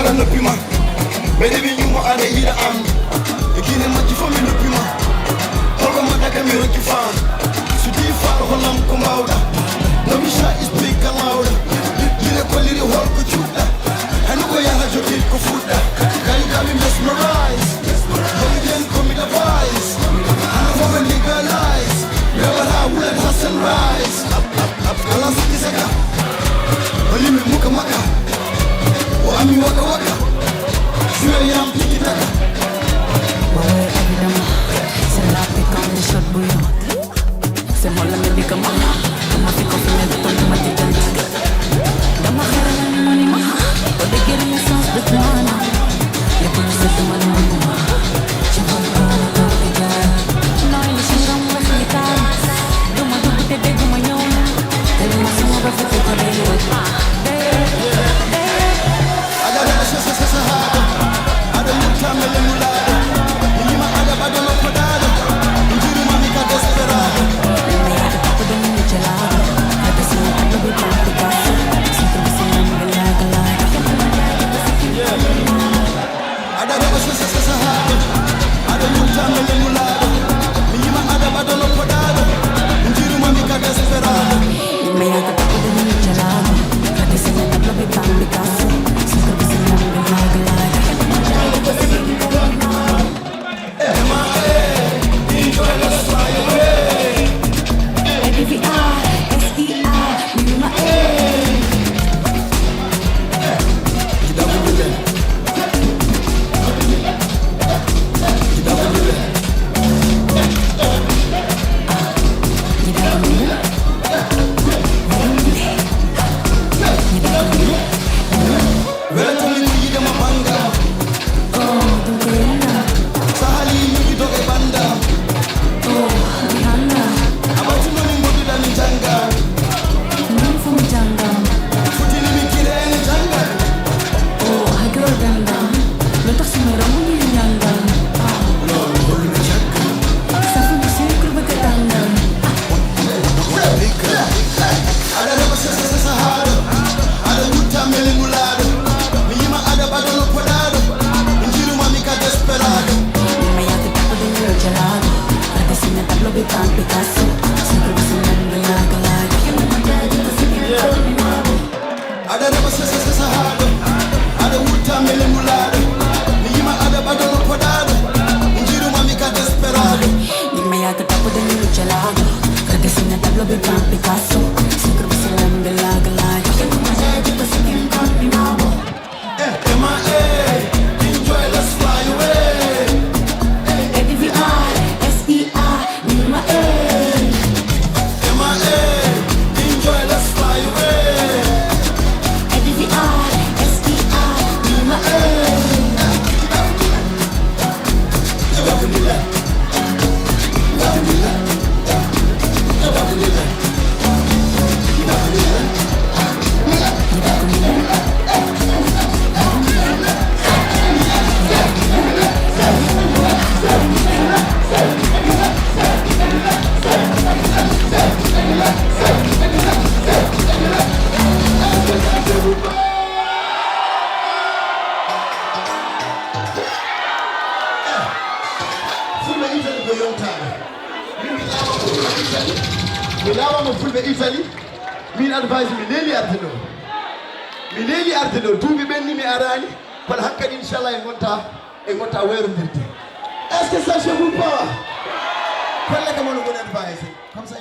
Ila nopima Bede bi nyumo ade hira am Ekine machi fomi nopima Holko madaka mi roki fan Sudi far holam ko mawda Nobisha is big louder Yile ko liri holko chuda Hanu ko yaha joki ko fuda Kali kami mesmerize Young gen komi da vice Hanu fomi legalize Never have let hustle rise Alas kisaka Olimi muka maka Wami waka waka Shwe yam tiki taka Wawe evidama Selapi kami shot bouillon C'est moi la médica mama Kama fi confiné de ton mati jantaga Dama kharana ni monima Ode geri essence de plana Yepo ni setu manuma Chivana tortiga Noi ni shiram wa fita Duma dubu te de duma yona Tele masuma wa fita kore yoga Ada sa hada Ada mutamele mulada Nima ada badalo kodada Njuru mamika desperado Ada sa hada Ada mutamele mulada Nima ada badalo kodada Njuru mamika desperado Fulɓe Italie min advice mi leeli arde ɗo duuɓi ɓenni mi arani kono hankkadi inchallah e gonta weerodirde est ce que ça chez vous pas kolle kam ono goni advice comme ça